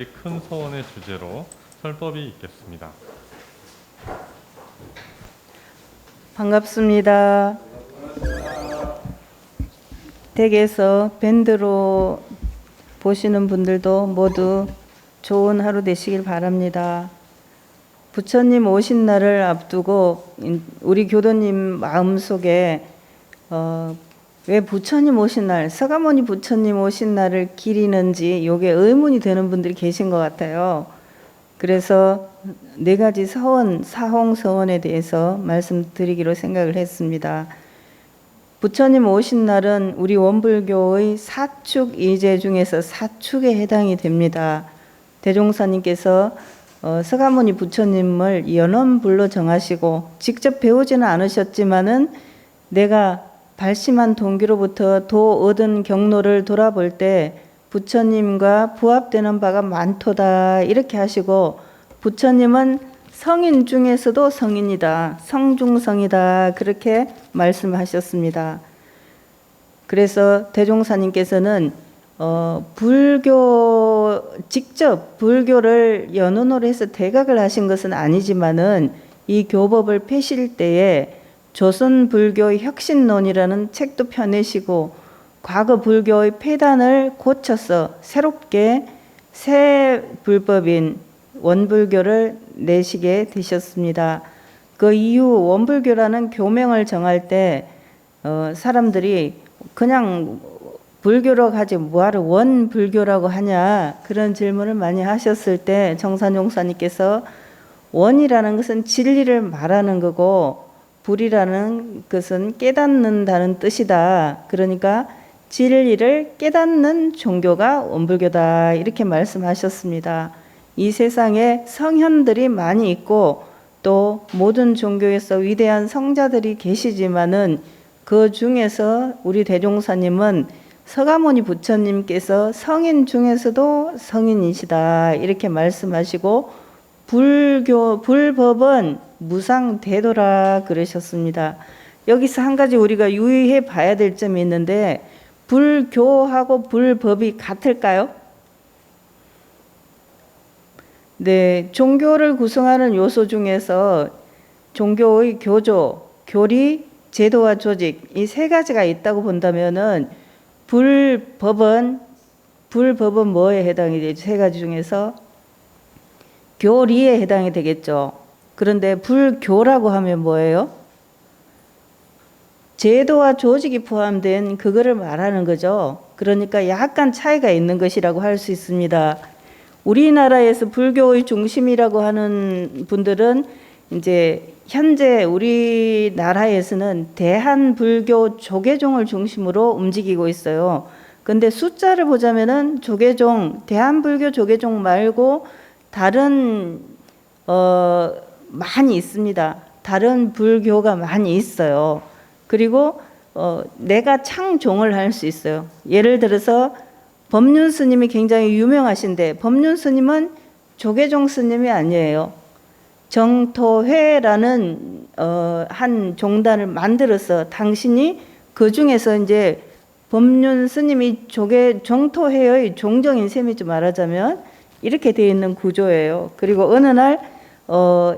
큰 소원의 주제로 설법이 있겠습니다. 반갑습니다. 댁에서 밴드로 보시는 분들도 모두 좋은 하루 되시길 바랍니다. 부처님 오신 날을 앞두고 우리 교도님 마음속에 왜 부처님 오신 날, 서가모니 부처님 오신 날을 기리는지 이게 의문이 되는 분들이 계신 것 같아요. 그래서 네 가지 서원, 사홍 서원에 대해서 말씀드리기로 생각을 했습니다. 부처님 오신 날은 우리 원불교의 사축 이제 중에서 사축에 해당이 됩니다. 대종사님께서 서가모니 부처님을 연원불로 정하시고 직접 배우지는 않으셨지만은 내가 발심한 동기로부터 도 얻은 경로를 돌아볼 때 부처님과 부합되는 바가 많도다 이렇게 하시고, 부처님은 성인 중에서도 성인이다, 성중성이다 그렇게 말씀하셨습니다. 그래서 대종사님께서는 직접 불교를 연원으로 해서 대각을 하신 것은 아니지만은 이 교법을 펴실 때에 조선 불교의 혁신론이라는 책도 펴내시고 과거 불교의 폐단을 고쳐서 새롭게 새 불법인 원불교를 내시게 되셨습니다. 그 이후 원불교라는 교명을 정할 때 사람들이 그냥 불교로 가지 뭐하러 원불교라고 하냐 그런 질문을 많이 하셨을 때 정산용사님께서 원이라는 것은 진리를 말하는 거고 불이라는 것은 깨닫는다는 뜻이다. 그러니까 진리를 깨닫는 종교가 원불교다 이렇게 말씀하셨습니다. 이 세상에 성현들이 많이 있고 또 모든 종교에서 위대한 성자들이 계시지만은 그 중에서 우리 대종사님은 서가모니 부처님께서 성인 중에서도 성인이시다 이렇게 말씀하시고 불법은 무상대도라 그러셨습니다. 여기서 한 가지 우리가 유의해 봐야 될 점이 있는데, 불교하고 불법이 같을까요? 네, 종교를 구성하는 요소 중에서 종교의 교조, 교리, 제도와 조직 이 세 가지가 있다고 본다면은 불법은 뭐에 해당이 되죠? 세 가지 중에서 교리에 해당이 되겠죠. 그런데 불교라고 하면 뭐예요? 제도와 조직이 포함된 그거를 말하는 거죠. 그러니까 약간 차이가 있는 것이라고 할 수 있습니다. 우리나라에서 불교의 중심이라고 하는 분들은 이제 현재 우리나라에서는 대한불교 조계종을 중심으로 움직이고 있어요. 근데 숫자를 보자면은 조계종, 대한불교 조계종 말고 다른 많이 있습니다. 다른 불교가 많이 있어요. 그리고 내가 창종을 할 수 있어요. 예를 들어서 법륜 스님이 굉장히 유명하신데 법륜 스님은 조계종 스님이 아니에요. 정토회라는 한 종단을 만들어서 당신이 그 중에서 이제 법륜 스님이 정토회의 종정인 셈이죠. 말하자면 이렇게 되어 있는 구조예요. 그리고 어느 날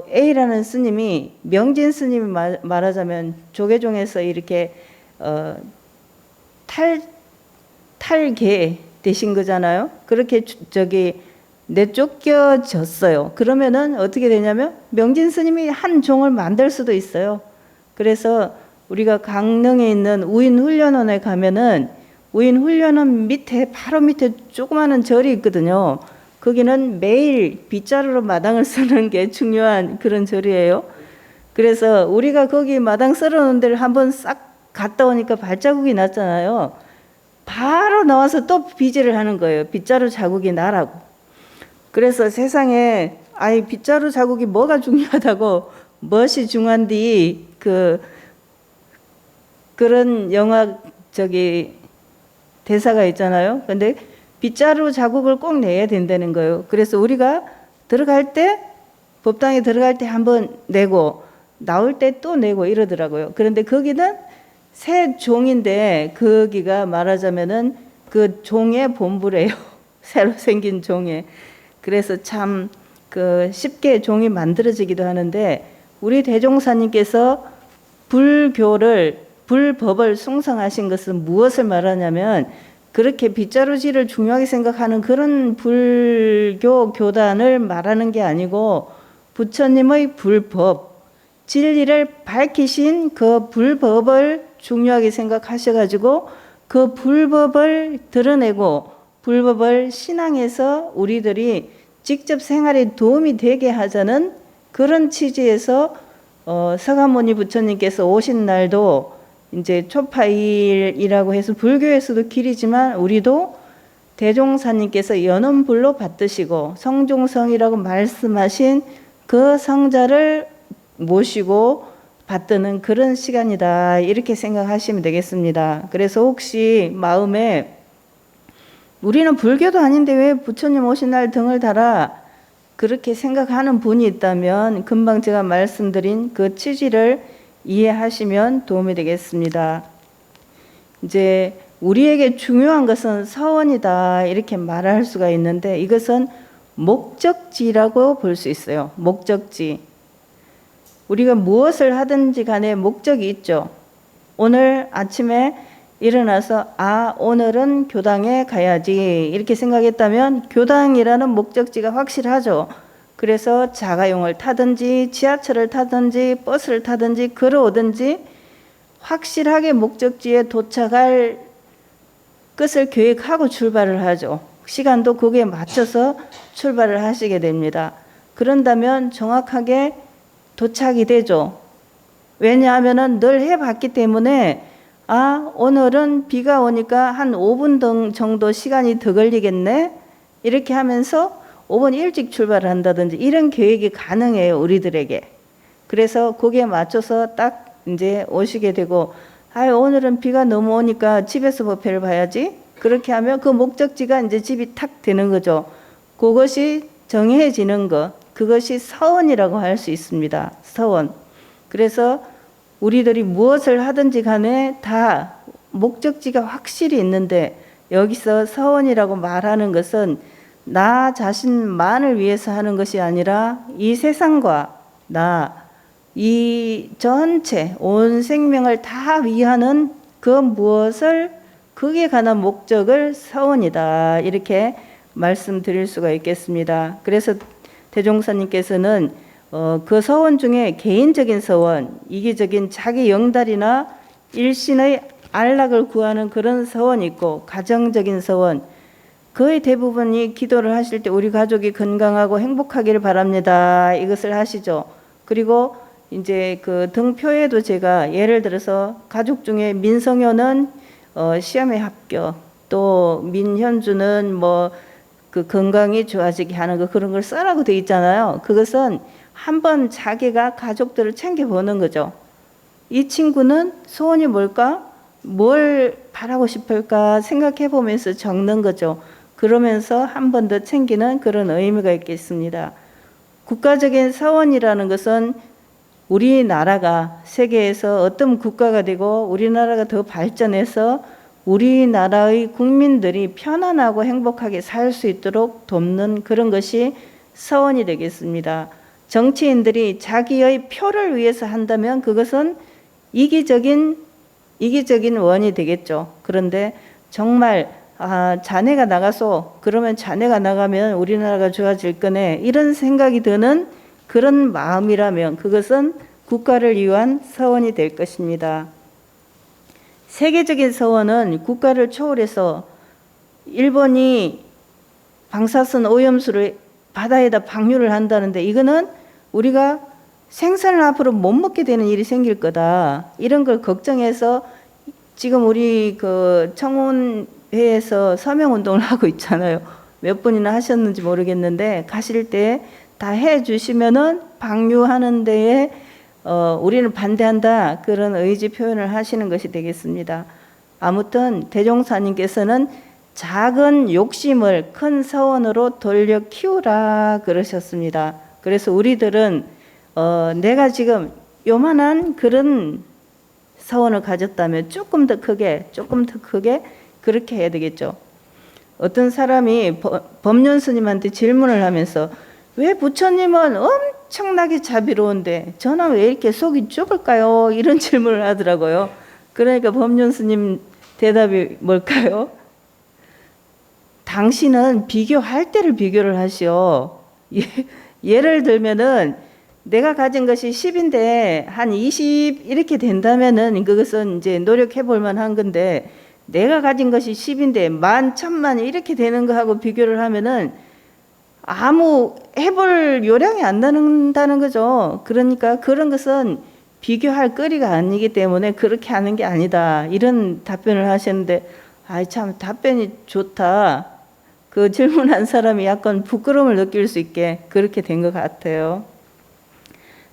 A라는 스님이, 명진 스님이 말하자면 조계종에서 이렇게 탈계 되신 거잖아요. 그렇게 내쫓겨졌어요. 그러면은 어떻게 되냐면 명진 스님이 한 종을 만들 수도 있어요. 그래서 우리가 강릉에 있는 우인훈련원에 가면은 우인훈련원 밑에 바로 밑에 조그마한 절이 있거든요. 거기는 매일 빗자루로 마당을 쓰는 게 중요한 그런 절이에요. 그래서 우리가 거기 마당 썰어놓은 데를 한번 싹 갔다 오니까 발자국이 났잖아요. 바로 나와서 또 비질을 하는 거예요. 빗자루 자국이 나라고. 그래서 세상에 빗자루 자국이 뭐가 중요하다고, 무엇이 중요한디 그런 영화 대사가 있잖아요. 근데 빗자루 자국을 꼭 내야 된다는 거예요. 그래서 우리가 들어갈 때, 법당에 들어갈 때 한번 내고 나올 때 또 내고 이러더라고요. 그런데 거기는 새 종인데 거기가 말하자면은 그 종의 본부래요. 새로 생긴 종에. 그래서 참 그 쉽게 종이 만들어지기도 하는데 우리 대종사님께서 불법을 숭상하신 것은 무엇을 말하냐면 그렇게 빗자루질을 중요하게 생각하는 그런 불교 교단을 말하는 게 아니고 부처님의 불법, 진리를 밝히신 그 불법을 중요하게 생각하셔가지고 그 불법을 드러내고 불법을 신앙에서 우리들이 직접 생활에 도움이 되게 하자는 그런 취지에서 서가모니 부처님께서 오신 날도 이제 초파일이라고 해서 불교에서도 길이지만 우리도 대종사님께서 연원불로 받드시고 성종성이라고 말씀하신 그 성자를 모시고 받드는 그런 시간이다 이렇게 생각하시면 되겠습니다. 그래서 혹시 마음에 우리는 불교도 아닌데 왜 부처님 오신 날 등을 달아 그렇게 생각하는 분이 있다면 금방 제가 말씀드린 그 취지를 이해하시면 도움이 되겠습니다. 이제 우리에게 중요한 것은 서원이다 이렇게 말할 수가 있는데 이것은 목적지라고 볼 수 있어요. 목적지. 우리가 무엇을 하든지 간에 목적이 있죠. 오늘 아침에 일어나서 오늘은 교당에 가야지 이렇게 생각했다면 교당이라는 목적지가 확실하죠. 그래서 자가용을 타든지 지하철을 타든지 버스를 타든지 걸어오든지 확실하게 목적지에 도착할 것을 계획하고 출발을 하죠. 시간도 거기에 맞춰서 출발을 하시게 됩니다. 그런다면 정확하게 도착이 되죠. 왜냐하면 늘 해봤기 때문에 오늘은 비가 오니까 한 5분 정도 시간이 더 걸리겠네 이렇게 하면서 5분 일찍 출발을 한다든지 이런 계획이 가능해요 우리들에게. 그래서 거기에 맞춰서 딱 이제 오시게 되고 오늘은 비가 너무 오니까 집에서 법회를 봐야지 그렇게 하면 그 목적지가 이제 집이 탁 되는 거죠. 그것이 정해지는 것, 그것이 서원이라고 할 수 있습니다. 서원. 그래서 우리들이 무엇을 하든지 간에 다 목적지가 확실히 있는데 여기서 서원이라고 말하는 것은 나 자신만을 위해서 하는 것이 아니라 이 세상과 이 전체 온 생명을 다 위하는 그 무엇을 그에 관한 목적을 서원이다 이렇게 말씀드릴 수가 있겠습니다. 그래서 대종사님께서는 그 서원 중에 개인적인 서원, 이기적인 자기 영달이나 일신의 안락을 구하는 그런 서원이 있고 가정적인 서원, 거의 대부분이 기도를 하실 때 우리 가족이 건강하고 행복하기를 바랍니다. 이것을 하시죠. 그리고 이제 그 등표에도 제가 예를 들어서 가족 중에 민성효는 시험에 합격, 또 민현주는 그 건강이 좋아지게 하는 거 그런 걸 써라고 돼 있잖아요. 그것은 한번 자기가 가족들을 챙겨보는 거죠. 이 친구는 소원이 뭘까? 뭘 바라고 싶을까 생각해 보면서 적는 거죠. 그러면서 한 번 더 챙기는 그런 의미가 있겠습니다. 국가적인 서원이라는 것은 우리나라가 세계에서 어떤 국가가 되고 우리나라가 더 발전해서 우리나라의 국민들이 편안하고 행복하게 살 수 있도록 돕는 그런 것이 서원이 되겠습니다. 정치인들이 자기의 표를 위해서 한다면 그것은 이기적인 원이 되겠죠. 그런데 정말 자네가 나가서 그러면 자네가 나가면 우리나라가 좋아질 거네 이런 생각이 드는 그런 마음이라면 그것은 국가를 위한 서원이 될 것입니다. 세계적인 서원은 국가를 초월해서 일본이 방사선 오염수를 바다에다 방류를 한다는데 이거는 우리가 생선을 앞으로 못 먹게 되는 일이 생길 거다. 이런 걸 걱정해서 지금 우리 그 청운회에서 서명운동을 하고 있잖아요. 몇 분이나 하셨는지 모르겠는데 가실 때 다 해주시면은 방류하는 데에 우리는 반대한다. 그런 의지 표현을 하시는 것이 되겠습니다. 아무튼 대종사님께서는 작은 욕심을 큰 서원으로 돌려 키우라 그러셨습니다. 그래서 우리들은 내가 지금 요만한 그런 서원을 가졌다면 조금 더 크게 그렇게 해야 되겠죠. 어떤 사람이 법륜 스님한테 질문을 하면서 왜 부처님은 엄청나게 자비로운데 저는 왜 이렇게 속이 좁을까요? 이런 질문을 하더라고요. 그러니까 법륜 스님 대답이 뭘까요? 당신은 비교할 때를 비교를 하시오. 예를 들면은 내가 가진 것이 10인데 한 20 이렇게 된다면은 그것은 이제 노력해 볼 만한 건데 내가 가진 것이 10인데 만, 천만 이렇게 되는 거하고 비교를 하면은 아무 해볼 요량이 안 나는다는 거죠. 그러니까 그런 것은 비교할 거리가 아니기 때문에 그렇게 하는 게 아니다. 이런 답변을 하셨는데, 아이, 참, 답변이 좋다. 그 질문한 사람이 약간 부끄러움을 느낄 수 있게 그렇게 된 것 같아요.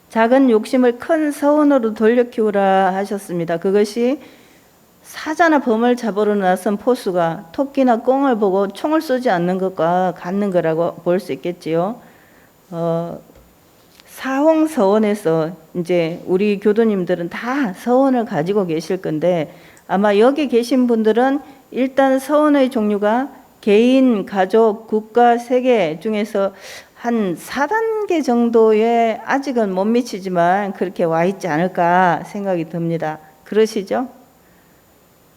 작은 욕심을 큰 서원으로 돌려 키우라 하셨습니다. 그것이 사자나 범을 잡으러 나선 포수가 토끼나 꿩을 보고 총을 쏘지 않는 것과 같는 거라고 볼 수 있겠지요. 사홍서원에서 이제 우리 교도님들은 다 서원을 가지고 계실 건데 아마 여기 계신 분들은 일단 서원의 종류가 개인, 가족, 국가, 세계 중에서 한 4단계 정도에 아직은 못 미치지만 그렇게 와 있지 않을까 생각이 듭니다. 그러시죠?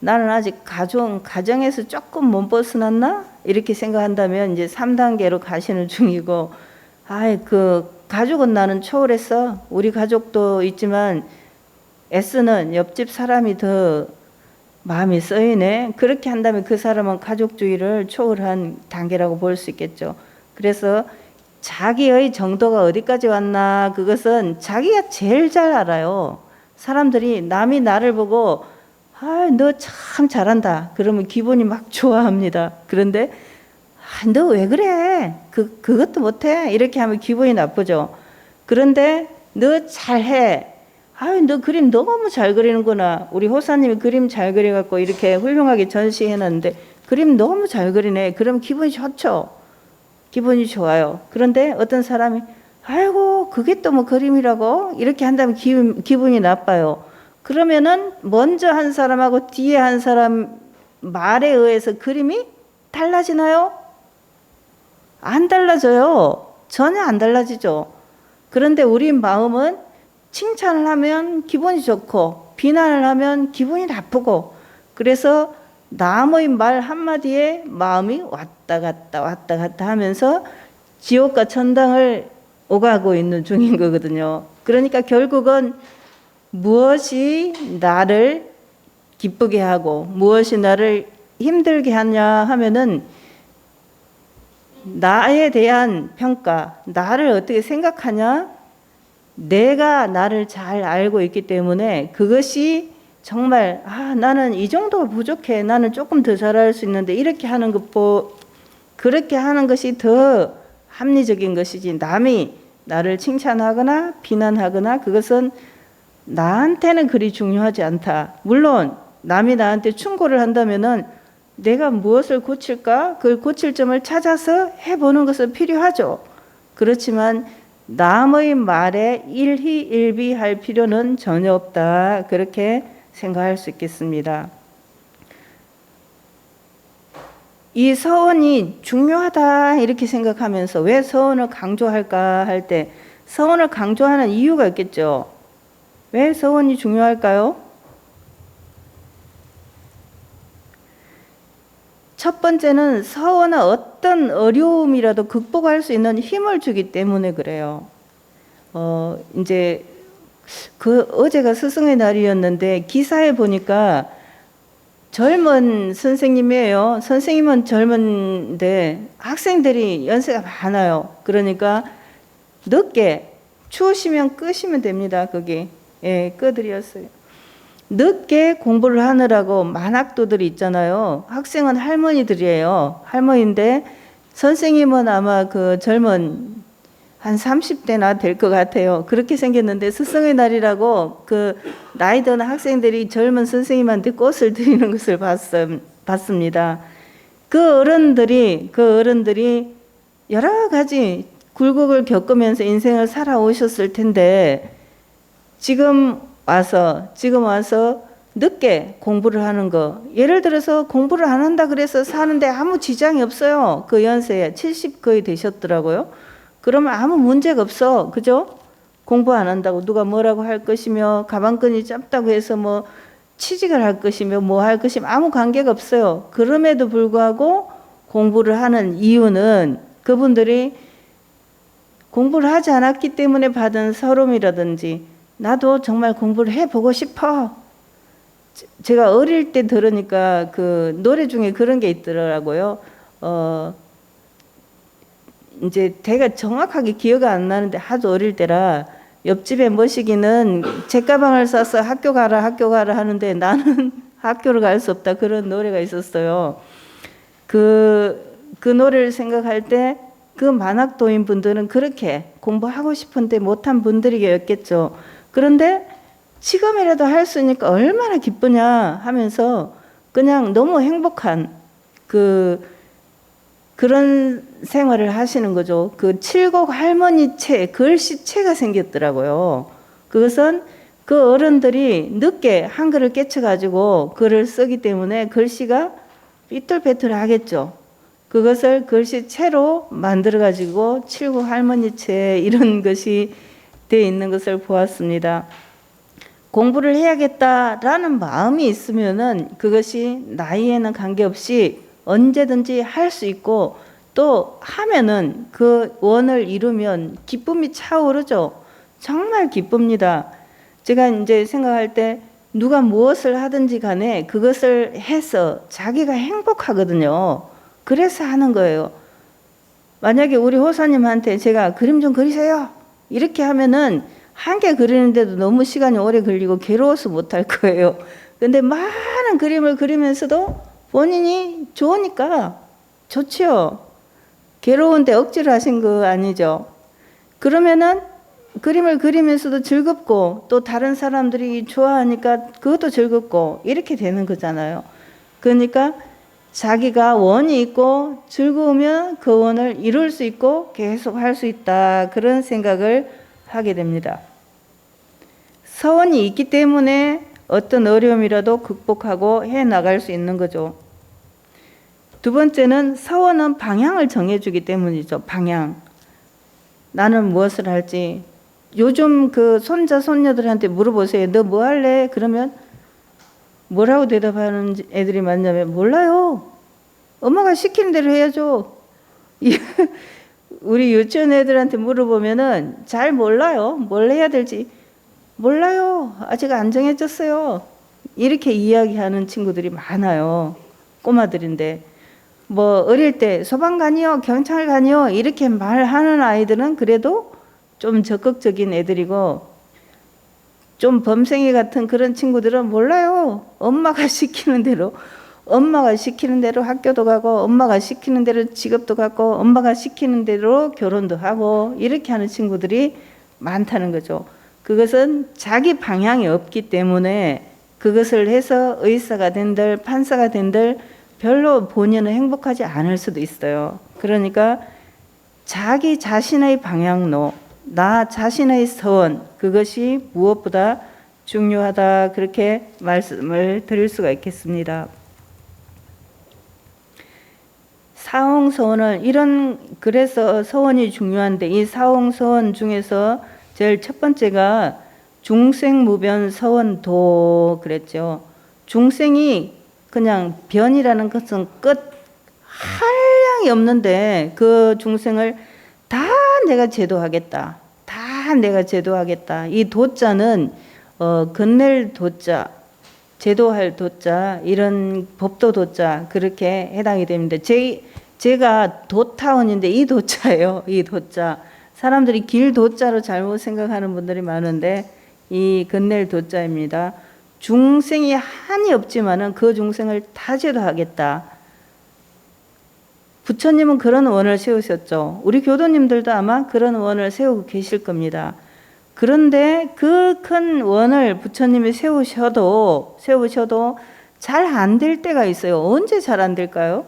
나는 아직 가정에서 조금 못 벗어났나? 이렇게 생각한다면 이제 3단계로 가시는 중이고, 가족은 나는 초월했어. 우리 가족도 있지만 S는 옆집 사람이 더 마음이 쓰이네. 그렇게 한다면 그 사람은 가족주의를 초월한 단계라고 볼 수 있겠죠. 그래서 자기의 정도가 어디까지 왔나 그것은 자기가 제일 잘 알아요. 사람들이 남이 나를 보고 너 참 잘한다. 그러면 기분이 막 좋아합니다. 그런데 너 왜 그래? 그것도 못해? 이렇게 하면 기분이 나쁘죠. 그런데 너 잘해. 너 그림 너무 잘 그리는구나. 우리 호사님이 그림 잘 그려갖고 이렇게 훌륭하게 전시해놨는데 그림 너무 잘 그리네. 그럼 기분이 좋죠. 기분이 좋아요. 그런데 어떤 사람이 아이고 그게 또 뭐 그림이라고 이렇게 한다면 기분이 나빠요. 그러면은 먼저 한 사람하고 뒤에 한 사람 말에 의해서 그림이 달라지나요? 안 달라져요. 전혀 안 달라지죠. 그런데 우리 마음은 칭찬을 하면 기분이 좋고 비난을 하면 기분이 나쁘고 그래서 남의 말 한마디에 마음이 왔다 갔다 하면서 지옥과 천당을 오가고 있는 중인 거거든요. 그러니까 결국은 무엇이 나를 기쁘게 하고 무엇이 나를 힘들게 하냐 하면은 나에 대한 평가, 나를 어떻게 생각하냐, 내가 나를 잘 알고 있기 때문에 그것이 정말 나는 이 정도가 부족해, 나는 조금 더 잘할 수 있는데 이렇게 하는 그렇게 하는 것이 더 합리적인 것이지 남이 나를 칭찬하거나 비난하거나 그것은 나한테는 그리 중요하지 않다. 물론 남이 나한테 충고를 한다면은 내가 무엇을 고칠까? 그 고칠 점을 찾아서 해보는 것은 필요하죠. 그렇지만 남의 말에 일희일비할 필요는 전혀 없다. 그렇게 생각할 수 있겠습니다. 이 서원이 중요하다 이렇게 생각하면서 왜 서원을 강조할까 할 때 서원을 강조하는 이유가 있겠죠. 왜 서원이 중요할까요? 첫 번째는 서원은 어떤 어려움이라도 극복할 수 있는 힘을 주기 때문에 그래요. 이제 어제가 스승의 날이었는데 기사에 보니까 젊은 선생님이에요. 선생님은 젊은데 학생들이 연세가 많아요. 그러니까 늦게 추우시면 끄시면 됩니다. 거기 끄드렸어요. 늦게 공부를 하느라고 만학도들이 있잖아요. 학생은 할머니들이에요. 할머니인데 선생님은 아마 그 젊은 한 30대나 될 것 같아요. 그렇게 생겼는데 스승의 날이라고 그 나이 드는 학생들이 젊은 선생님한테 꽃을 드리는 것을 봤습니다. 그 어른들이 여러 가지 굴곡을 겪으면서 인생을 살아오셨을 텐데 지금 와서 늦게 공부를 하는 거. 예를 들어서 공부를 안 한다 그래서 사는데 아무 지장이 없어요. 그 연세에 70 거의 되셨더라고요. 그러면 아무 문제가 없어. 그죠? 공부 안 한다고 누가 뭐라고 할 것이며 가방끈이 짧다고 해서 뭐 취직을 할 것이며 뭐 할 것이며 아무 관계가 없어요. 그럼에도 불구하고 공부를 하는 이유는 그분들이 공부를 하지 않았기 때문에 받은 서름이라든지 나도 정말 공부를 해보고 싶어. 제가 어릴 때 들으니까 그 노래 중에 그런 게 있더라고요. 이제 제가 정확하게 기억이 안 나는데 하도 어릴 때라 옆집에 머시기는 책가방을 싸서 학교 가라 하는데 나는 학교를 갈 수 없다 그런 노래가 있었어요. 그 노래를 생각할 때 그 만학도인 분들은 그렇게 공부하고 싶은데 못한 분들이겠죠. 그런데 지금이라도 할 수 있으니까 얼마나 기쁘냐 하면서 그냥 너무 행복한 그런 생활을 하시는 거죠. 그 칠곡 할머니 체, 글씨체가 생겼더라고요. 그것은 그 어른들이 늦게 한글을 깨쳐가지고 글을 쓰기 때문에 글씨가 삐뚤빼뚤하겠죠. 그것을 글씨체로 만들어가지고 칠곡 할머니 체 이런 것이 되어 있는 것을 보았습니다. 공부를 해야겠다라는 마음이 있으면은 그것이 나이에는 관계없이 언제든지 할 수 있고 또 하면은 그 원을 이루면 기쁨이 차오르죠. 정말 기쁩니다. 제가 이제 생각할 때 누가 무엇을 하든지 간에 그것을 해서 자기가 행복하거든요. 그래서 하는 거예요. 만약에 우리 호사님한테 제가 그림 좀 그리세요. 이렇게 하면은 한 개 그리는데도 너무 시간이 오래 걸리고 괴로워서 못할 거예요. 근데 많은 그림을 그리면서도 본인이 좋으니까 좋지요. 괴로운데 억지로 하신 거 아니죠. 그러면은 그림을 그리면서도 즐겁고 또 다른 사람들이 좋아하니까 그것도 즐겁고 이렇게 되는 거잖아요. 그러니까 자기가 원이 있고 즐거우면 그 원을 이룰 수 있고 계속 할 수 있다. 그런 생각을 하게 됩니다. 서원이 있기 때문에 어떤 어려움이라도 극복하고 해나갈 수 있는 거죠. 두 번째는 서원은 방향을 정해주기 때문이죠. 방향. 나는 무엇을 할지. 요즘 그 손자 손녀들한테 물어보세요. 너 뭐 할래? 그러면 뭐라고 대답하는 애들이 많냐면 몰라요. 엄마가 시키는 대로 해야죠. 우리 유치원 애들한테 물어보면은 잘 몰라요. 뭘 해야 될지 몰라요. 아직 안 정해졌어요. 이렇게 이야기하는 친구들이 많아요. 꼬마들인데 뭐 어릴 때 소방관이요, 경찰관이요 이렇게 말하는 아이들은 그래도 좀 적극적인 애들이고 좀 범생이 같은 그런 친구들은 몰라요. 엄마가 시키는 대로 학교도 가고 엄마가 시키는 대로 직업도 갖고 엄마가 시키는 대로 결혼도 하고 이렇게 하는 친구들이 많다는 거죠. 그것은 자기 방향이 없기 때문에 그것을 해서 의사가 된들 판사가 된들 별로 본인은 행복하지 않을 수도 있어요. 그러니까 자기 자신의 방향로, 나 자신의 서원, 그것이 무엇보다 중요하다. 그렇게 말씀을 드릴 수가 있겠습니다. 사홍서원을 그래서 서원이 중요한데 이 사홍서원 중에서 제일 첫 번째가 중생무변 서원도 그랬죠. 중생이 그냥 변이라는 것은 끝 한량이 없는데 그 중생을 다 내가 제도하겠다. 다 내가 제도하겠다. 이 도자는 건넬 도자, 제도할 도자, 이런 법도 도자 그렇게 해당이 됩니다. 제가 도타운인데 이 도자예요. 이 도자. 사람들이 길 도자로 잘못 생각하는 분들이 많은데 이 건넬 도자입니다. 중생이 한이 없지만은 그 중생을 다 제도하겠다. 부처님은 그런 원을 세우셨죠. 우리 교도님들도 아마 그런 원을 세우고 계실 겁니다. 그런데 그 큰 원을 부처님이 세우셔도 잘 안 될 때가 있어요. 언제 잘 안 될까요?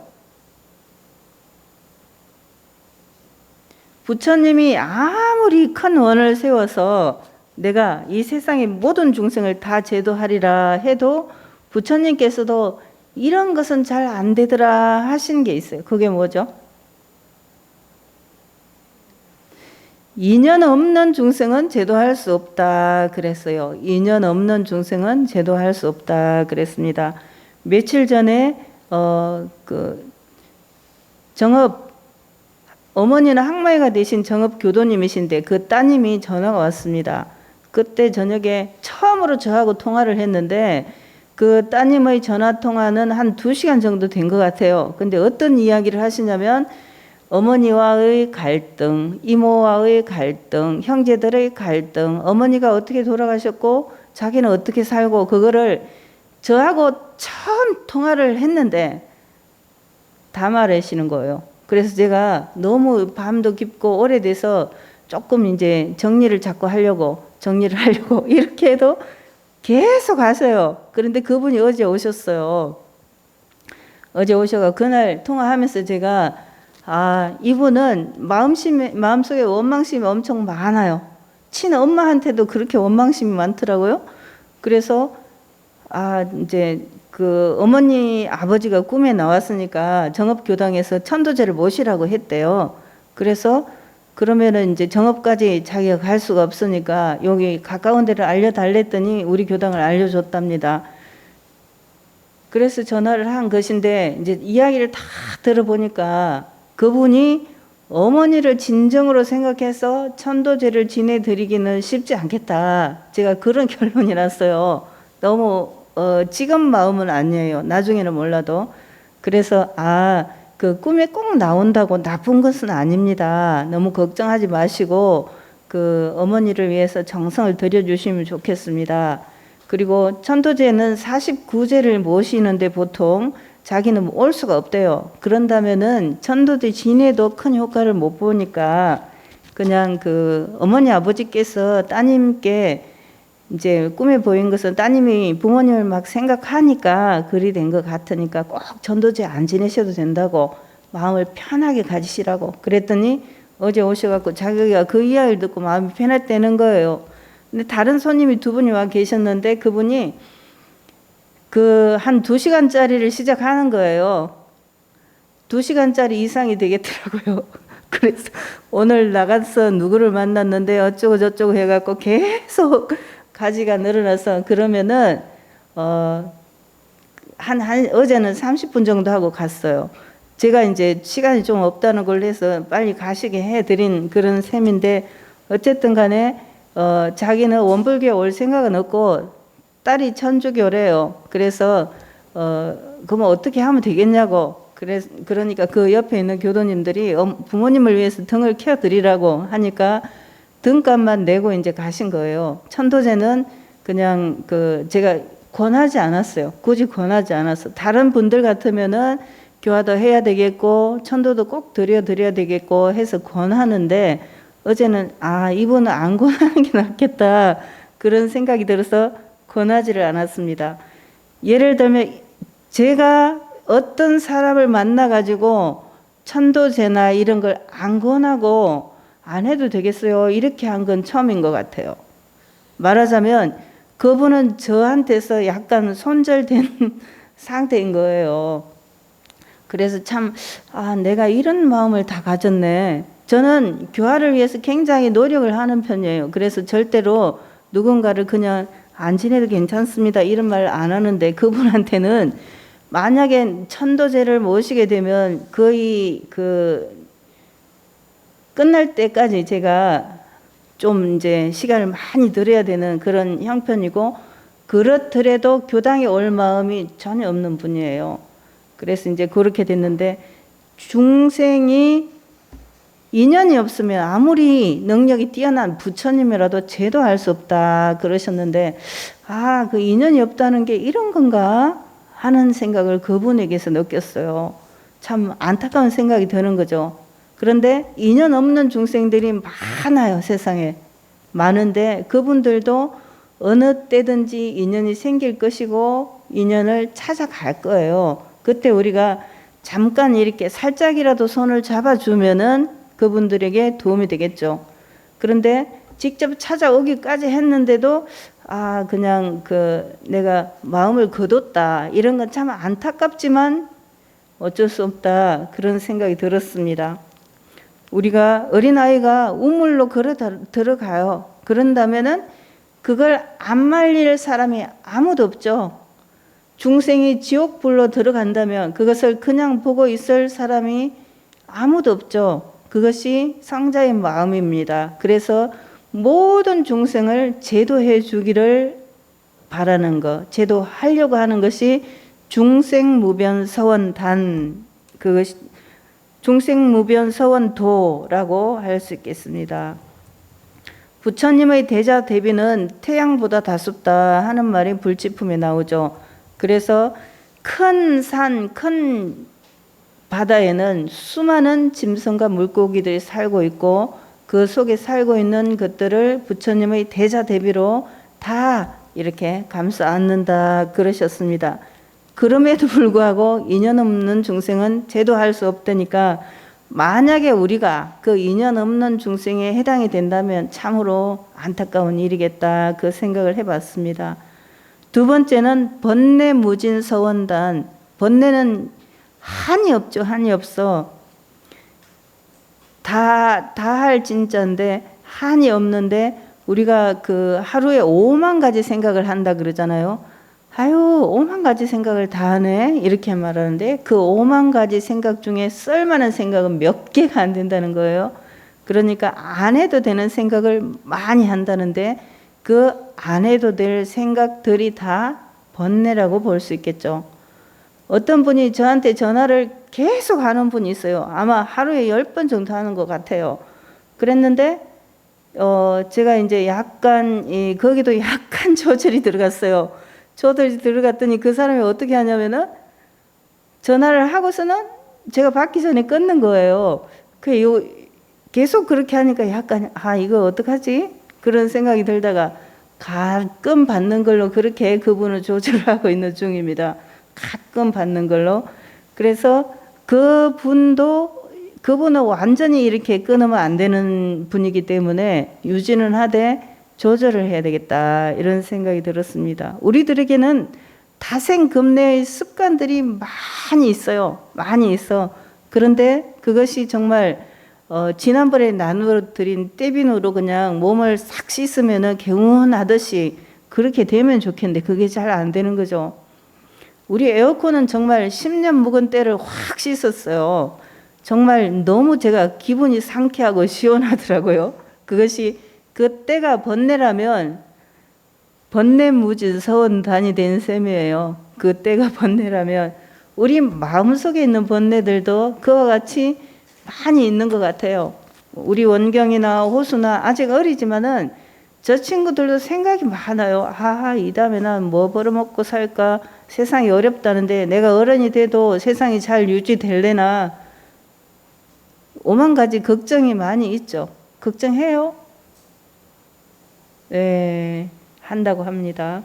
부처님이 아무리 큰 원을 세워서 내가 이 세상의 모든 중생을 다 제도하리라 해도 부처님께서도 이런 것은 잘 안 되더라 하신 게 있어요. 그게 뭐죠? 인연 없는 중생은 제도할 수 없다 그랬어요. 인연 없는 중생은 제도할 수 없다 그랬습니다. 며칠 전에 정업 어머니는 항마이가 되신 정업 교도님이신데 그 따님이 전화가 왔습니다. 그때 저녁에 처음으로 저하고 통화를 했는데 그 따님의 전화 통화는 한 2시간 정도 된 것 같아요. 근데 어떤 이야기를 하시냐면 어머니와의 갈등, 이모와의 갈등, 형제들의 갈등, 어머니가 어떻게 돌아가셨고 자기는 어떻게 살고 그거를 저하고 처음 통화를 했는데 다 말하시는 거예요. 그래서 제가 너무 밤도 깊고 오래돼서 조금 이제 정리를 하려고 이렇게 해도 계속 하세요. 그런데 그분이 어제 오셨어요. 어제 오셔가 그날 통화하면서 제가 이분은 마음속에 원망심이 엄청 많아요. 친엄마한테도 그렇게 원망심이 많더라고요. 그래서 이제 그 어머니 아버지가 꿈에 나왔으니까 정업교당에서 천도제를 모시라고 했대요. 그래서 그러면은 이제 정업까지 자기가 갈 수가 없으니까 여기 가까운 데를 알려달랬더니 우리 교당을 알려줬답니다. 그래서 전화를 한 것인데 이제 이야기를 다 들어보니까 그분이 어머니를 진정으로 생각해서 천도제를 지내드리기는 쉽지 않겠다. 제가 그런 결론이 났어요. 너무 지금 마음은 아니에요. 나중에는 몰라도. 그래서 그 꿈에 꼭 나온다고 나쁜 것은 아닙니다. 너무 걱정하지 마시고 그 어머니를 위해서 정성을 들여주시면 좋겠습니다. 그리고 천도제는 49제를 모시는데 보통 자기는 올 수가 없대요. 그런다면은 천도제 지내도 큰 효과를 못 보니까 그냥 그 어머니 아버지께서 따님께 이제 꿈에 보인 것은 따님이 부모님을 막 생각하니까 그리 된 것 같으니까 꼭 천도제 안 지내셔도 된다고 마음을 편하게 가지시라고 그랬더니 어제 오셔갖고 자기가 그 이야기를 듣고 마음이 편했다는 거예요. 근데 다른 손님이 2분이 와 계셨는데 그분이 그 한 2시간짜리를 시작하는 거예요. 2시간짜리 이상이 되겠더라고요. 그래서 오늘 나가서 누구를 만났는데 어쩌고 저쩌고 해갖고 계속 가지가 늘어나서 그러면은 어제는 30분 정도 하고 갔어요. 제가 이제 시간이 좀 없다는 걸 해서 빨리 가시게 해드린 그런 셈인데 어쨌든 간에 자기는 원불교에 올 생각은 없고 딸이 천주교래요. 그래서 그러면 어떻게 하면 되겠냐고. 그러니까 그 옆에 있는 교도님들이 부모님을 위해서 등을 켜드리라고 하니까 등값만 내고 이제 가신 거예요. 천도제는 그냥 제가 권하지 않았어요. 굳이 권하지 않았어. 다른 분들 같으면은 교화도 해야 되겠고 천도도 꼭 드려야 되겠고 해서 권하는데 어제는 이분은 안 권하는 게 낫겠다 그런 생각이 들어서 권하지를 않았습니다. 예를 들면 제가 어떤 사람을 만나가지고 천도제나 이런 걸 안 권하고 안 해도 되겠어요. 이렇게 한 건 처음인 것 같아요. 말하자면 그분은 저한테서 약간 손절된 상태인 거예요. 그래서 참 내가 이런 마음을 다 가졌네. 저는 교화를 위해서 굉장히 노력을 하는 편이에요. 그래서 절대로 누군가를 그냥 안 지내도 괜찮습니다 이런 말 안 하는데 그분한테는 만약에 천도제를 모시게 되면 거의 끝날 때까지 제가 좀 이제 시간을 많이 들여야 되는 그런 형편이고 그렇더라도 교당에 올 마음이 전혀 없는 분이에요. 그래서 이제 그렇게 됐는데 중생이 인연이 없으면 아무리 능력이 뛰어난 부처님이라도 제도할 수 없다 그러셨는데 그 인연이 없다는 게 이런 건가 하는 생각을 그분에게서 느꼈어요. 참 안타까운 생각이 드는 거죠. 그런데 인연 없는 중생들이 많아요. 세상에 많은데 그분들도 어느 때든지 인연이 생길 것이고 인연을 찾아갈 거예요. 그때 우리가 잠깐 이렇게 살짝이라도 손을 잡아주면은 그분들에게 도움이 되겠죠. 그런데 직접 찾아오기까지 했는데도 그냥 내가 마음을 거뒀다. 이런 건 참 안타깝지만 어쩔 수 없다. 그런 생각이 들었습니다. 우리가 어린아이가 우물로 걸어 들어가요. 그런다면은 그걸 안 말릴 사람이 아무도 없죠. 중생이 지옥불로 들어간다면 그것을 그냥 보고 있을 사람이 아무도 없죠. 그것이 성자의 마음입니다. 그래서 모든 중생을 제도해 주기를 바라는 것, 제도하려고 하는 것이 중생무변서원단, 그것이 중생무변서원도라고 할 수 있겠습니다. 부처님의 대자 대비는 태양보다 다숩다 하는 말이 불지품에 나오죠. 그래서 큰 산, 큰 바다에는 수많은 짐승과 물고기들이 살고 있고 그 속에 살고 있는 것들을 부처님의 대자 대비로 다 이렇게 감싸 안는다 그러셨습니다. 그럼에도 불구하고 인연 없는 중생은 제도할 수 없다니까 만약에 우리가 그 인연 없는 중생에 해당이 된다면 참으로 안타까운 일이겠다 그 생각을 해봤습니다. 두 번째는 번뇌무진서원단. 번뇌는 한이 없죠. 한이 없어. 다 할 진짜인데 한이 없는데 우리가 그 하루에 5만 가지 생각을 한다 그러잖아요. 아유 5만 가지 생각을 다 하네 이렇게 말하는데 그 5만 가지 생각 중에 쓸만한 생각은 몇 개가 안 된다는 거예요. 그러니까 안 해도 되는 생각을 많이 한다는데 그 안 해도 될 생각들이 다 번뇌라고 볼 수 있겠죠. 어떤 분이 저한테 전화를 계속 하는 분이 있어요. 아마 하루에 10번 정도 하는 것 같아요. 그랬는데 제가 이제 약간 거기도 약간 조절이 들어갔어요. 조절이 들어갔더니 그 사람이 어떻게 하냐면은 전화를 하고서는 제가 받기 전에 끊는 거예요. 계속 그렇게 하니까 약간 이거 어떡하지? 그런 생각이 들다가 가끔 받는 걸로 그렇게 그분을 조절하고 있는 중입니다. 가끔 받는 걸로. 그래서 그분은 완전히 이렇게 끊으면 안 되는 분이기 때문에 유지는 하되 조절을 해야 되겠다 이런 생각이 들었습니다. 우리들에게는 다생금내의 습관들이 많이 있어요. 많이 있어. 그런데 그것이 정말 지난번에 나누어드린 떼비누로 그냥 몸을 싹 씻으면 개운하듯이 그렇게 되면 좋겠는데 그게 잘 안 되는 거죠. 우리 에어컨은 정말 10년 묵은 때를 확 씻었어요. 정말 너무 제가 기분이 상쾌하고 시원하더라고요. 그것이 그 때가 번뇌라면 번뇌무진서원단이 된 셈이에요. 그 때가 번뇌라면 우리 마음속에 있는 번뇌들도 그와 같이 많이 있는 것 같아요. 우리 원경이나 호수나 아직 어리지만은 저 친구들도 생각이 많아요. 이 다음에 난 뭐 벌어먹고 살까? 세상이 어렵다는데 내가 어른이 돼도 세상이 잘 유지될래나? 5만 가지 걱정이 많이 있죠. 걱정해요? 네, 한다고 합니다.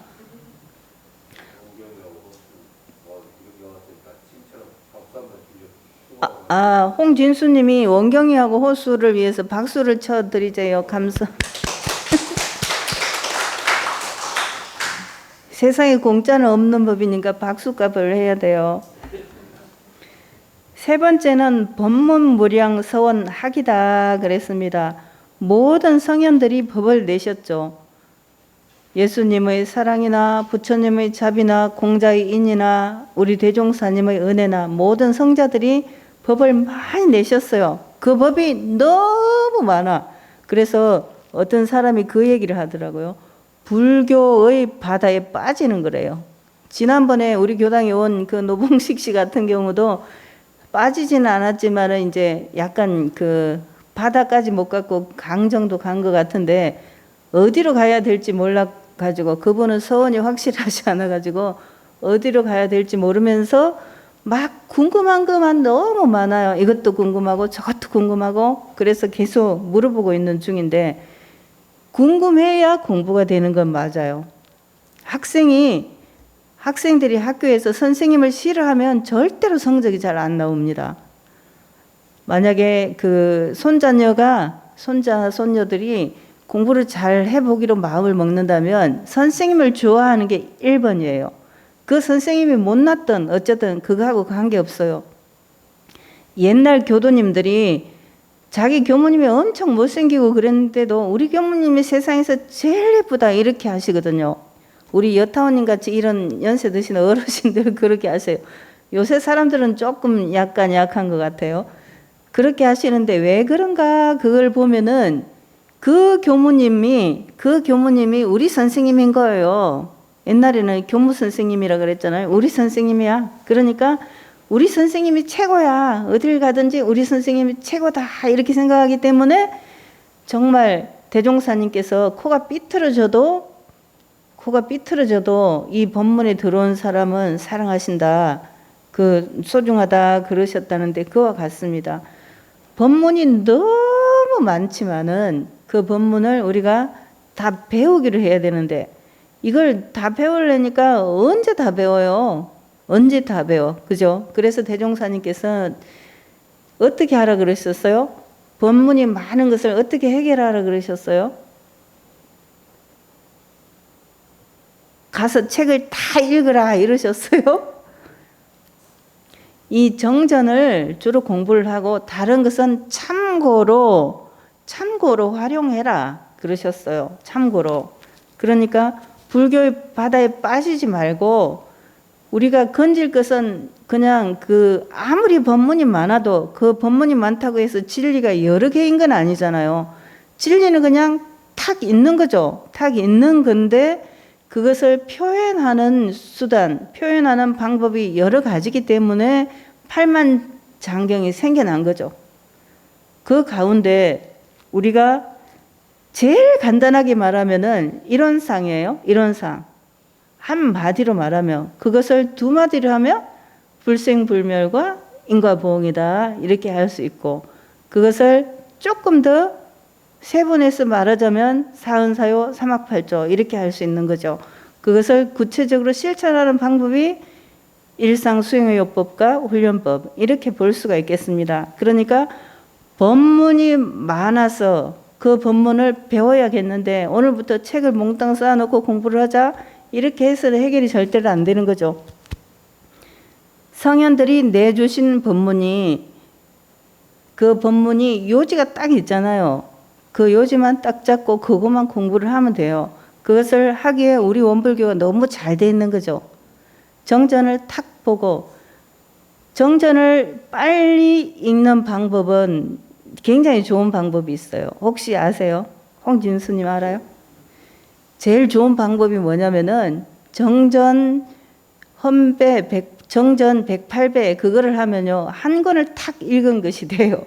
홍진수님이 원경이하고 호수를 위해서 박수를 쳐드리세요. 감사. 세상에 공짜는 없는 법이니까 박수값을 해야 돼요. 세 번째는 법문무량서원학이다 그랬습니다. 모든 성현들이 법을 내셨죠. 예수님의 사랑이나 부처님의 자비나 공자의 인이나 우리 대종사님의 은혜나 모든 성자들이 법을 많이 내셨어요. 그 법이 너무 많아. 그래서 어떤 사람이 그 얘기를 하더라고요. 불교의 바다에 빠지는 거래요. 지난번에 우리 교당에 온 그 노봉식 씨 같은 경우도 빠지지는 않았지만은 이제 약간 그 바다까지 못 갔고 강 정도 간 것 같은데 어디로 가야 될지 몰라가지고 그분은 서원이 확실하지 않아가지고 어디로 가야 될지 모르면서 막 궁금한 것만 너무 많아요. 이것도 궁금하고 저것도 궁금하고 그래서 계속 물어보고 있는 중인데 궁금해야 공부가 되는 건 맞아요. 학생들이 학교에서 선생님을 싫어하면 절대로 성적이 잘 안 나옵니다. 만약에 그 손자녀들이 공부를 잘 해보기로 마음을 먹는다면 선생님을 좋아하는 게 1번이에요. 그 선생님이 못났든 어쨌든 그거하고 관계없어요. 옛날 교도님들이 자기 교무님이 엄청 못생기고 그랬는데도 우리 교무님이 세상에서 제일 예쁘다 이렇게 하시거든요. 우리 여타원님 같이 이런 연세 드신 어르신들 그렇게 하세요. 요새 사람들은 조금 약간 약한 것 같아요. 그렇게 하시는데 왜 그런가 그걸 보면은 그 교무님이 우리 선생님인 거예요. 옛날에는 교무 선생님이라 그랬잖아요. 우리 선생님이야. 그러니까 우리 선생님이 최고야. 어딜 가든지 우리 선생님이 최고다. 이렇게 생각하기 때문에 정말 대종사님께서 코가 삐뚤어져도 이 법문에 들어온 사람은 사랑하신다. 그 소중하다 그러셨다는데 그와 같습니다. 법문이 너무 많지만은 그 법문을 우리가 다 배우기를 해야 되는데 이걸 다 배우려니까 언제 다 배워요? 언제 다 배워? 그죠? 그래서 대종사님께서 어떻게 하라 그러셨어요? 법문이 많은 것을 어떻게 해결하라 그러셨어요? 가서 책을 다 읽으라 이러셨어요? 이 정전을 주로 공부를 하고 다른 것은 참고로 활용해라 그러셨어요. 참고로. 그러니까 불교의 바다에 빠지지 말고 우리가 건질 것은 그냥 아무리 법문이 많아도 그 법문이 많다고 해서 진리가 여러 개인 건 아니잖아요. 진리는 그냥 탁 있는 거죠. 탁 있는 건데 그것을 표현하는 수단, 표현하는 방법이 여러 가지이기 때문에 팔만장경이 생겨난 거죠. 그 가운데 우리가 제일 간단하게 말하면은 이론상이에요. 이론상. 한마디로 말하면 그것을 두 마디로 하면 불생불멸과 인과보응이다 이렇게 할 수 있고 그것을 조금 더 세분해서 말하자면 사은사요 삼학팔조 이렇게 할 수 있는 거죠. 그것을 구체적으로 실천하는 방법이 일상수행의요법과 훈련법 이렇게 볼 수가 있겠습니다. 그러니까 법문이 많아서 그 법문을 배워야겠는데 오늘부터 책을 몽땅 쌓아놓고 공부를 하자 이렇게 해서는 해결이 절대로 안 되는 거죠. 성현들이 내주신 법문이 그 법문이 요지가 딱 있잖아요. 그 요지만 딱 잡고 그것만 공부를 하면 돼요. 그것을 하기에 우리 원불교가 너무 잘 돼 있는 거죠. 정전을 탁 보고 정전을 빨리 읽는 방법은 굉장히 좋은 방법이 있어요. 혹시 아세요? 홍진수님 알아요? 제일 좋은 방법이 뭐냐면은 정전 헌배 정전 108배 그거를 하면요 한 권을 탁 읽은 것이 돼요.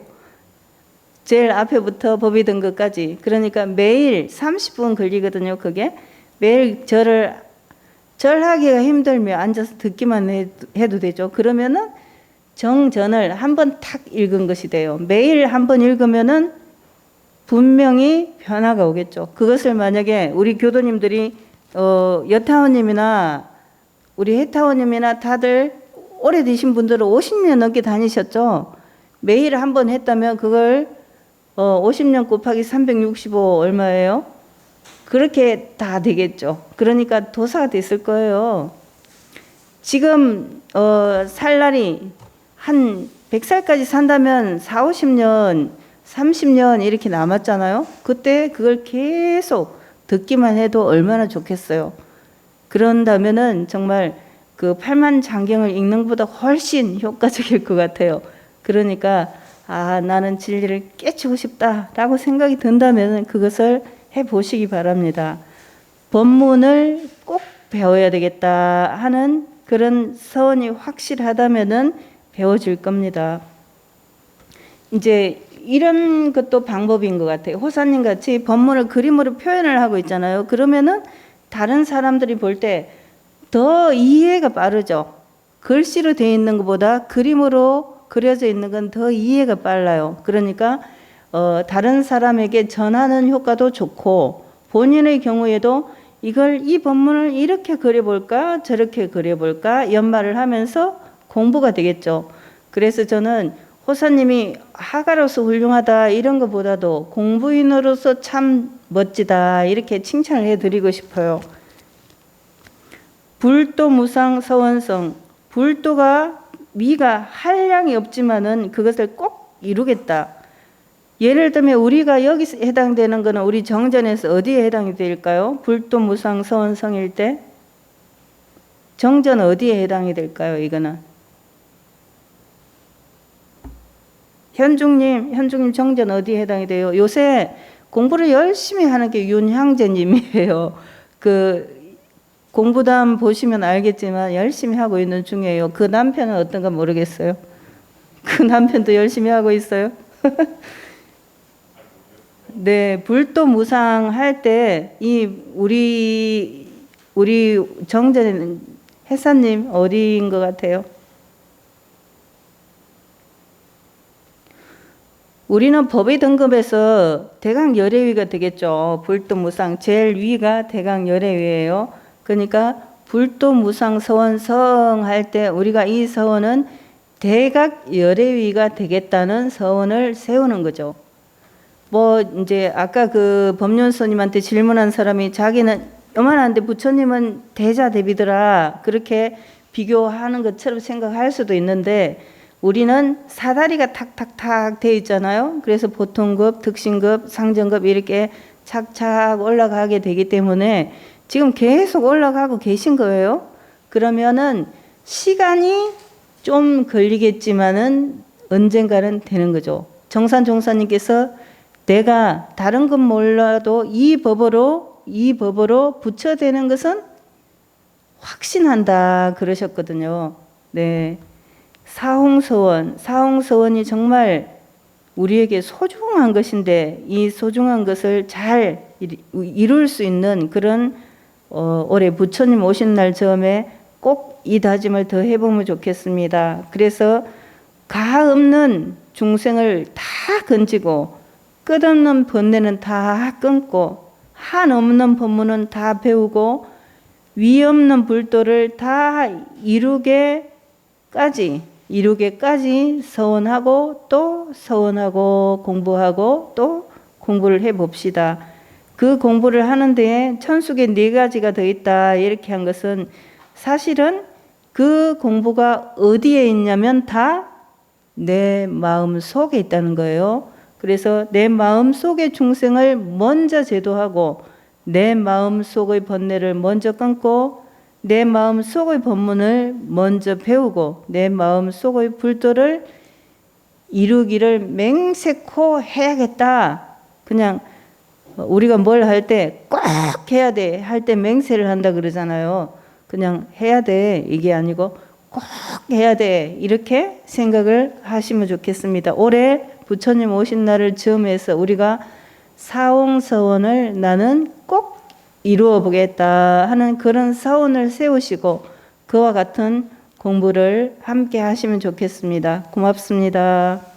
제일 앞에부터 법이 든 것까지. 그러니까 매일 30분 걸리거든요. 그게 매일 절하기가 힘들면 앉아서 듣기만 해도 되죠. 그러면은 정전을 한 번 탁 읽은 것이 돼요. 매일 한 번 읽으면은 분명히 변화가 오겠죠. 그것을 만약에 우리 교도님들이 여타원님이나 우리 해타원님이나 다들 오래되신 분들은 50년 넘게 다니셨죠. 매일 한 번 했다면 그걸 50년 곱하기 365 얼마예요? 그렇게 다 되겠죠. 그러니까 도사가 됐을 거예요. 지금 살 날이 한 100살까지 산다면 4, 50년, 30년 이렇게 남았잖아요. 그때 그걸 계속 듣기만 해도 얼마나 좋겠어요. 그런다면은 정말 그 팔만장경을 읽는 것보다 훨씬 효과적일 것 같아요. 그러니까 나는 진리를 깨치고 싶다라고 생각이 든다면 그것을 해보시기 바랍니다. 법문을 꼭 배워야 되겠다 하는 그런 서원이 확실하다면은 배워질 겁니다. 이제 이런 것도 방법인 것 같아요. 호사님 같이 법문을 그림으로 표현을 하고 있잖아요. 그러면은 다른 사람들이 볼 때 더 이해가 빠르죠. 글씨로 되어 있는 것보다 그림으로 그려져 있는 건 더 이해가 빨라요. 그러니까 다른 사람에게 전하는 효과도 좋고 본인의 경우에도 이 법문을 이렇게 그려볼까 저렇게 그려볼까 연말을 하면서 공부가 되겠죠. 그래서 저는 호사님이 화가로서 훌륭하다 이런 것보다도 공부인으로서 참 멋지다 이렇게 칭찬을 해드리고 싶어요. 불도 무상 서원성. 불도가 미가 한량이 없지만은 그것을 꼭 이루겠다. 예를 들면 우리가 여기서 해당되는 거는 우리 정전에서 어디에 해당이 될까요? 불도 무상 서원성일 때 정전 어디에 해당이 될까요? 이거는 현중님 정전 어디에 해당이 돼요? 요새 공부를 열심히 하는 게 윤향재님이에요. 그 공부담 보시면 알겠지만 열심히 하고 있는 중이에요. 그 남편은 어떤가 모르겠어요. 그 남편도 열심히 하고 있어요. 네, 불도 무상 할 때 이 우리 정전에는 햇사님 어디인 것 같아요? 우리는 법의 등급에서 대강 열애위가 되겠죠. 불도 무상 제일 위가 대강 열애위예요. 그러니까 불도 무상 서원성 할 때 우리가 이 서원은 대각 열애위가 되겠다는 서원을 세우는 거죠. 뭐 이제 아까 그 법륜스님한테 질문한 사람이 자기는 요만한데 부처님은 대자대비더라 그렇게 비교하는 것처럼 생각할 수도 있는데 우리는 사다리가 탁탁탁 돼 있잖아요. 그래서 보통급, 특신급, 상정급 이렇게 착착 올라가게 되기 때문에 지금 계속 올라가고 계신 거예요. 그러면은 시간이 좀 걸리겠지만은 언젠가는 되는 거죠. 정산 종사님께서 내가 다른 건 몰라도 이 법으로 부처되는 것은 확신한다 그러셨거든요. 네. 사홍서원이 정말 우리에게 소중한 것인데 이 소중한 것을 잘 이룰 수 있는 그런 올해 부처님 오신 날 즈음에 꼭 이 다짐을 더 해보면 좋겠습니다. 그래서 가 없는 중생을 다 건지고 끝없는 번뇌는 다 끊고 한 없는 법문은 다 배우고 위 없는 불도를 다 이루게까지 서원하고 또 서원하고 공부하고 또 공부를 해봅시다. 그 공부를 하는 데에 천숙에 4가지가 더 있다 이렇게 한 것은 사실은 그 공부가 어디에 있냐면 다 내 마음 속에 있다는 거예요. 그래서 내 마음 속의 중생을 먼저 제도하고 내 마음 속의 번뇌를 먼저 끊고 내 마음 속의 법문을 먼저 배우고 내 마음 속의 불도를 이루기를 맹세코 해야겠다. 그냥 우리가 뭘 할 때 꼭 해야 돼 할 때 맹세를 한다 그러잖아요. 그냥 해야 돼 이게 아니고 꼭 해야 돼 이렇게 생각을 하시면 좋겠습니다. 올해 부처님 오신 날을 즈음해서 우리가 사홍서원을 나는 꼭 이루어 보겠다 하는 그런 서원을 세우시고 그와 같은 공부를 함께 하시면 좋겠습니다. 고맙습니다.